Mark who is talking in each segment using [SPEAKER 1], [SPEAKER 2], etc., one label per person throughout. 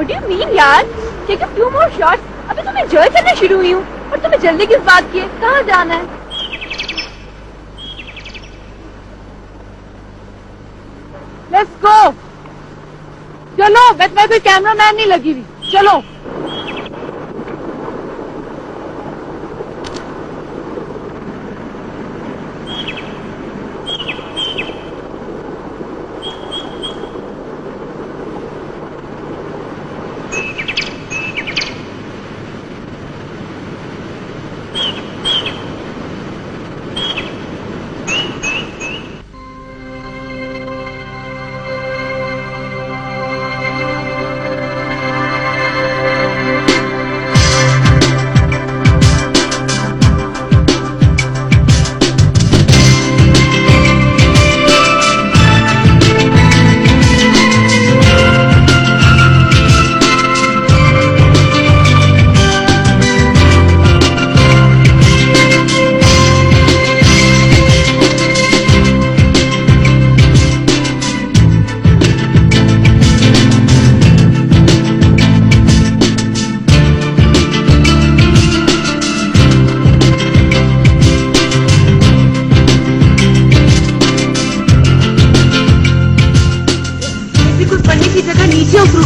[SPEAKER 1] What do you mean यार? Take a few more shots. अभी तो मैं enjoy करने शुरू हुई हूँ और तुम्हें जल्दी किस बात की है? कहाँ जाना है? Let's go. चलो, मैं कोई कैमरा मैन नहीं लगी हुई. चलो.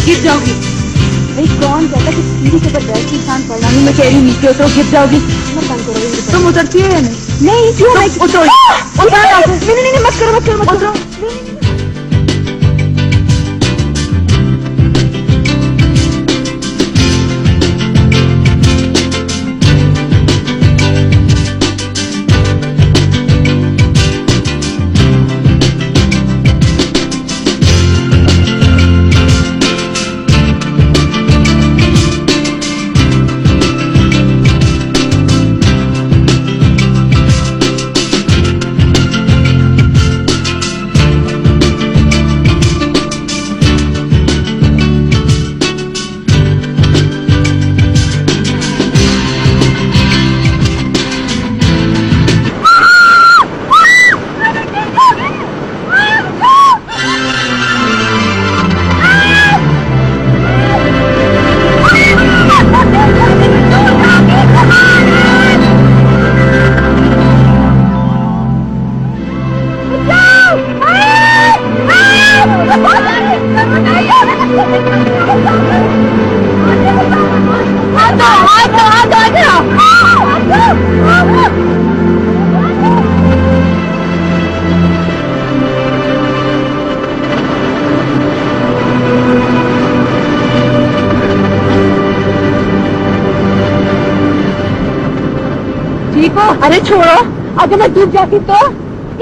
[SPEAKER 1] गिर जाओगी। भाई कौन कहता कि सीढ़ी के ऊपर बैठ के इंसान पढ़ना नहीं, मैं कह रही नीचे उतरो गिर जाओगी। तुम उतरती है या नहीं? नहीं क्यों मैं उतरो। नहीं मत करो उतरो। अरे छोड़ो, अगर मैं डूब जाती तो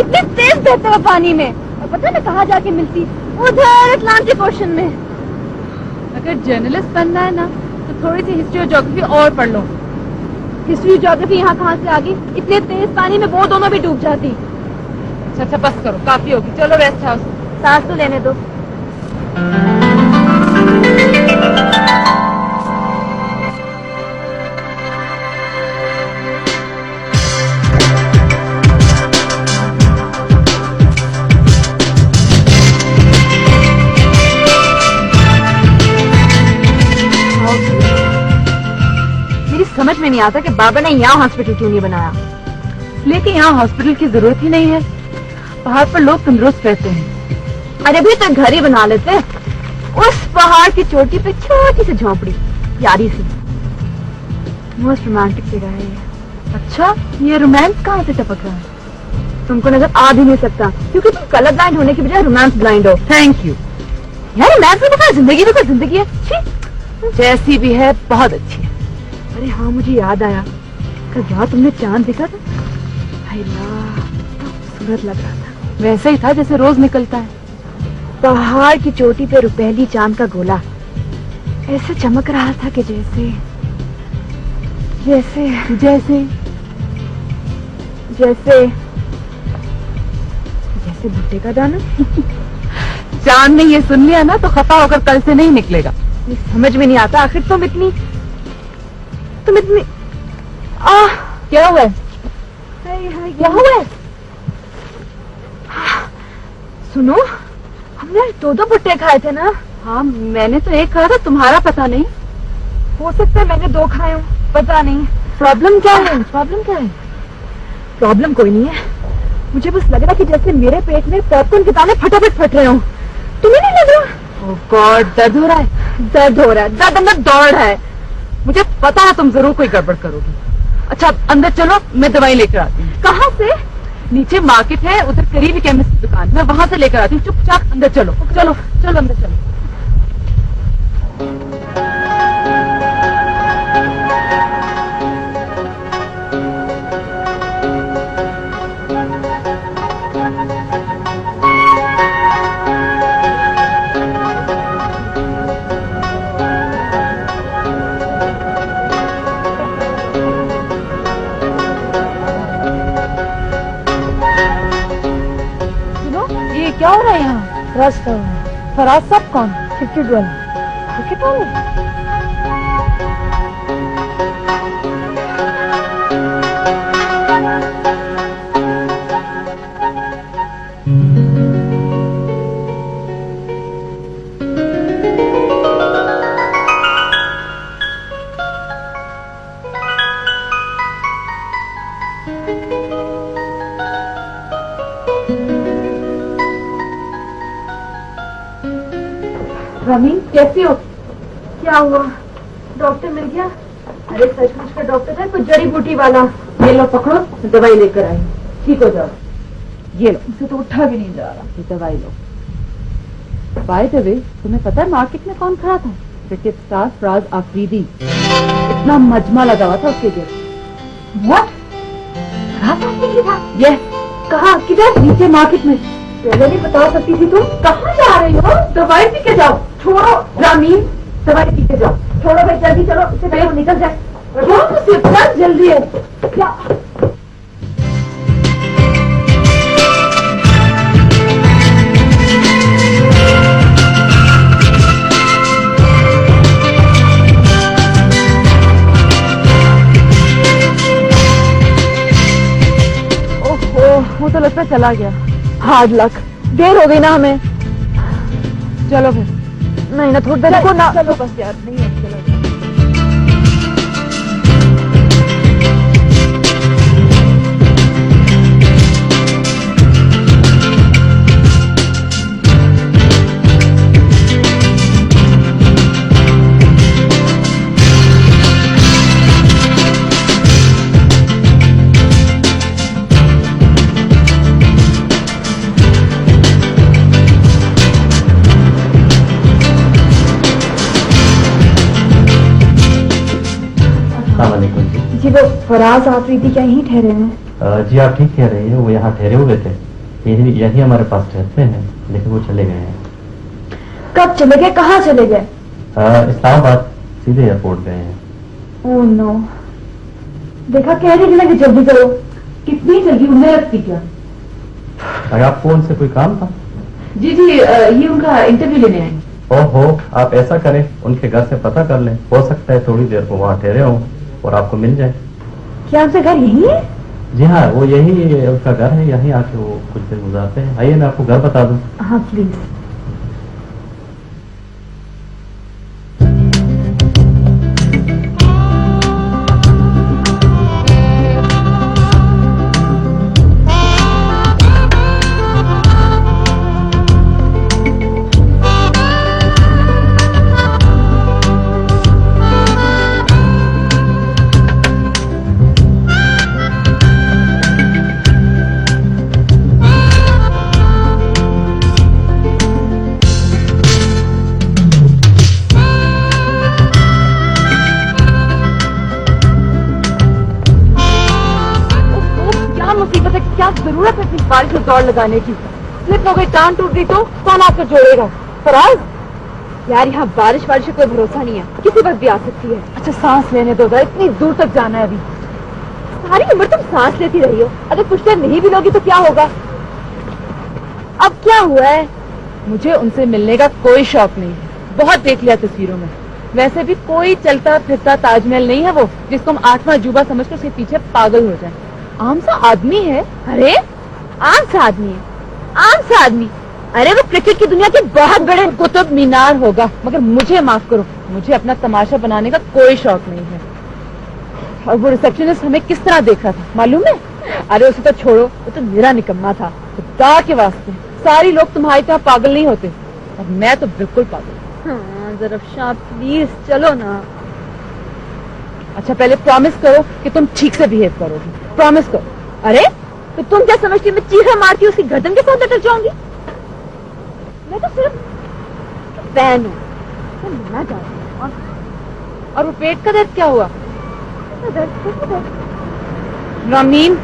[SPEAKER 1] इतनी तेज बहते हुए पानी में, और पता है कहाँ जाके मिलती? उधर अटलांटिक ओशन में। अगर जर्नलिस्ट बनना है ना तो थोड़ी सी हिस्ट्री और ज्योग्राफी और पढ़ लो। हिस्ट्री और ज्योग्राफी यहाँ कहाँ से आ गई? इतने तेज पानी में वो दोनों भी डूब जाती। अच्छा बस करो, काफी होगी, चलो रेस्ट हाउस। सांस तो लेने दो। समझ में नहीं आता कि बाबा ने यहाँ हॉस्पिटल क्यों नहीं बनाया। लेकिन यहाँ हॉस्पिटल की जरूरत ही नहीं है, पहाड़ पर लोग तंदुरुस्त रहते हैं। अरे भी तो घर ही बना लेते। उस पहाड़ की चोटी पे छोटी सी झोपड़ी, प्यारी सी। मोस्ट रोमांटिक जगह है ये। अच्छा, ये रोमांस कहाँ से टपक रहा है? तुमको नजर आ भी नहीं सकता क्योंकि तुम कलर ब्लाइंड होने की बजाय रोमांस ब्लाइंड हो। थैंक यू यार, रोमांस में देखा जिंदगी भी कोई जिंदगी है, जैसी भी है बहुत अच्छी है। अरे हाँ, मुझे याद आया, कल रात तुमने चांद देखा था? खूबसूरत लग रहा था। वैसे ही था जैसे रोज निकलता है। पहाड़ की चोटी पे रुपहली चांद का गोला ऐसे चमक रहा था कि जैसे जैसे जैसे जैसे जैसे भुट्टे का दाना। चांद ने ये सुन लिया ना तो खफा होकर कल से नहीं निकलेगा। ये समझ में नहीं आता, आखिर तुम इतनी क्या हुआ है? क्या हुआ है? सुनो, हमने 2 भुट्टे खाए थे ना, हाँ, मैंने तो एक खाया था, तुम्हारा पता नहीं। हो सकता है मैंने 2 खाए हूँ, पता नहीं। प्रॉब्लम क्या है? प्रॉब्लम क्या है? प्रॉब्लम कोई नहीं है, मुझे बस लग रहा कि जैसे मेरे पेट में पॉपकॉर्न के दाने फटाफट फट रहे हो। तुम्हें नहीं लग रहा? ओह गॉड, दर्द हो रहा है? दर्द हो रहा है, दर्द अंदर दौड़ है। मुझे पता है तुम जरूर कोई गड़बड़ करोगी। अच्छा अंदर चलो, मैं दवाई लेकर आती हूँ। कहाँ से? नीचे मार्केट है, उधर करीबी केमिस्ट की दुकान, मैं वहां से लेकर आती हूँ। चुपचाप अंदर चलो। चलो चलो अंदर चलो। क्या हो रहा है यहाँ? फराज का फराज साहब कौन? क्रिकेट वाला। क्रिकेट वाला? रमीन कैसी हो? क्या हुआ? डॉक्टर मिल गया? अरे सचमुच का डॉक्टर है, कुछ जड़ी बूटी वाला। ये लो पकड़ो, दवाई लेकर आई, ठीक हो जाओ। ये लो, इसे तो उठा भी नहीं जा रहा। ये दवाई लो। बाय द वे, तुम्हें पता है मार्केट में कौन खड़ा था? Cricket star Faraz Afridi. इतना मजमा लगा हुआ था उसके लिए। व्हाट? फराज आफरीदी था? यस। कहाँ? किधर? नीचे मार्केट में। पहले नहीं बता सकती थी तुम? कहाँ जा रही हो? दवाई पी के जाओ। छोड़ो रामीन, दवाई पी के जाओ। छोड़ो भाई, जल्दी चलो, इससे पहले वो निकल जाए। इतना जल्दी है क्या? ओहो, वो तो लगता चला गया। हार्ड लक, देर हो गई ना हमें। चलो फिर। नहीं ना, थोड़ी देर को ना। चलो बस यार, नहीं है, चलो। जी वो फराज आफरीदी क्या यहीं ठहरे हैं?
[SPEAKER 2] जी आप ठीक कह रही हैं, वो यहाँ ठहरे हुए थे, यही हमारे पास रहते हैं, लेकिन वो चले गए हैं।
[SPEAKER 1] कब चले गए? कहाँ चले गए?
[SPEAKER 2] इस्लामाबाद, सीधे एयरपोर्ट गए हैं।
[SPEAKER 1] ओह नो, देखा कह रही थी ना कि जल्दी करो। कितनी जल्दी? उन्हें लगती क्या?
[SPEAKER 2] अगर आपको उनसे कोई काम था?
[SPEAKER 1] जी जी, ये उनका इंटरव्यू लेने आए।
[SPEAKER 2] ओहो, आप ऐसा करें, उनके घर से पता कर लें, हो सकता है थोड़ी देर को वहाँ ठहरे हों और आपको मिल जाए।
[SPEAKER 1] क्या उनका घर यही है?
[SPEAKER 2] जी हाँ, वो यही उसका घर है, यहीं आके वो कुछ दिन गुजारते हैं। आइए मैं आपको घर बता दूं।
[SPEAKER 1] हाँ प्लीज। क्या जरूरत है इतनी बारिश में दौड़ लगाने की? स्लिप हो गई, टांग टूट गई तो कौन आकर जोड़ेगा? फराज यार, यहाँ बारिश का कोई भरोसा नहीं है, किसी वक्त भी आ सकती है। अच्छा सांस लेने दो, इतनी दूर तक जाना है अभी। सारी उम्र तुम सांस लेती रही हो, अगर कुछ देर नहीं भी लोगी तो क्या होगा? अब क्या हुआ है? मुझे उनसे मिलने का कोई शौक नहीं है, बहुत देख लिया तस्वीरों में। वैसे भी कोई चलता फिरता ताजमहल नहीं है वो, जिसको हम 8वां अजूबा समझकर उसके पीछे पागल हो जाए। आम सा आदमी है। अरे आम सा आदमी है, आम सा आदमी। अरे वो क्रिकेट की दुनिया के बहुत बड़े कुतुब मीनार होगा, मगर मुझे माफ करो, मुझे अपना तमाशा बनाने का कोई शौक नहीं है। और वो रिसेप्शनिस्ट हमें किस तरह देख रहा था मालूम है? अरे उसे तो छोड़ो, वो तो मेरा निकम्मा था। खुदा के वास्ते सारी लोग तुम्हारी तरह पागल नहीं होते, और मैं तो बिल्कुल पागल। हाँ ज़रफ़शान प्लीज चलो ना। अच्छा पहले प्रॉमिस करो कि तुम ठीक से बिहेव करोगी, प्रॉमिस करो। अरे तो तुम क्या समझती मैं चीखा मारती उसकी गर्दन के साथ लटक जाऊंगी? मैं तो सिर्फ फैन हूँ, तो लेना चाहती हूँ। और वो पेट का दर्द क्या हुआ? रामीन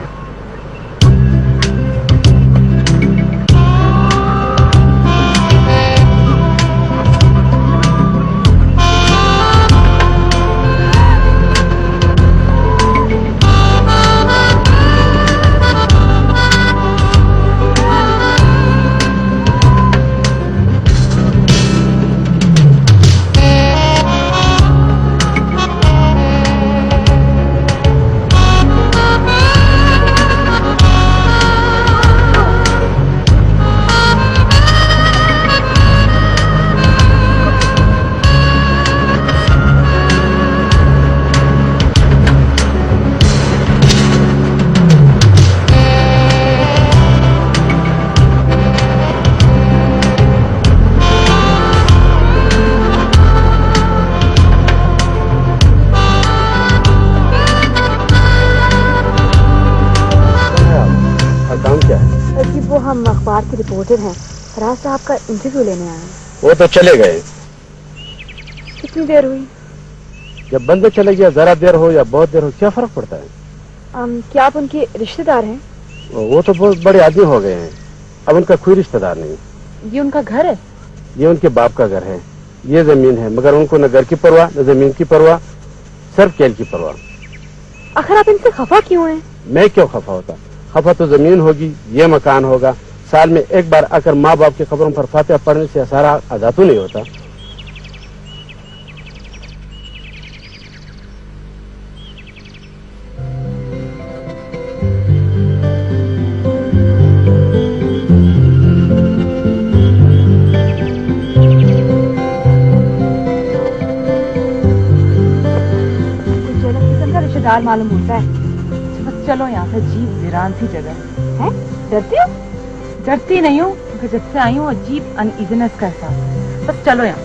[SPEAKER 1] वो हम अखबार के रिपोर्टर हैं, फराज साहब का इंटरव्यू लेने आए हैं।
[SPEAKER 3] वो तो चले गए।
[SPEAKER 1] कितनी देर हुई?
[SPEAKER 3] जब बंदे चले गए, जरा देर हो या बहुत देर हो क्या फर्क पड़ता है?
[SPEAKER 1] क्या आप उनके रिश्तेदार हैं?
[SPEAKER 3] वो तो बहुत बड़े आदमी हो गए हैं, अब उनका कोई रिश्तेदार नहीं।
[SPEAKER 1] ये उनका घर है?
[SPEAKER 3] ये उनके बाप का घर है, ये जमीन है, मगर उनको न घर की परवाह न जमीन की परवाह, सिर्फ खेल की परवाह।
[SPEAKER 1] आखिर आप इनसे खफा क्यों हैं?
[SPEAKER 3] मैं क्यों खफा होता? खफा तो जमीन होगी, ये मकान होगा। साल में एक बार आकर माँ बाप की खबरों पर फातिहा पढ़ने से सारा आजाद नहीं होता।
[SPEAKER 1] कुछ अलग किस्म का रिश्तेदार मालूम होता है। बस चलो यहाँ से, अजीब वीरान सी जगह है। डरती हो? डरती नहीं हूँ, जब से आई हूँ अजीब अनईजीनेस का एहसास। बस चलो यहाँ।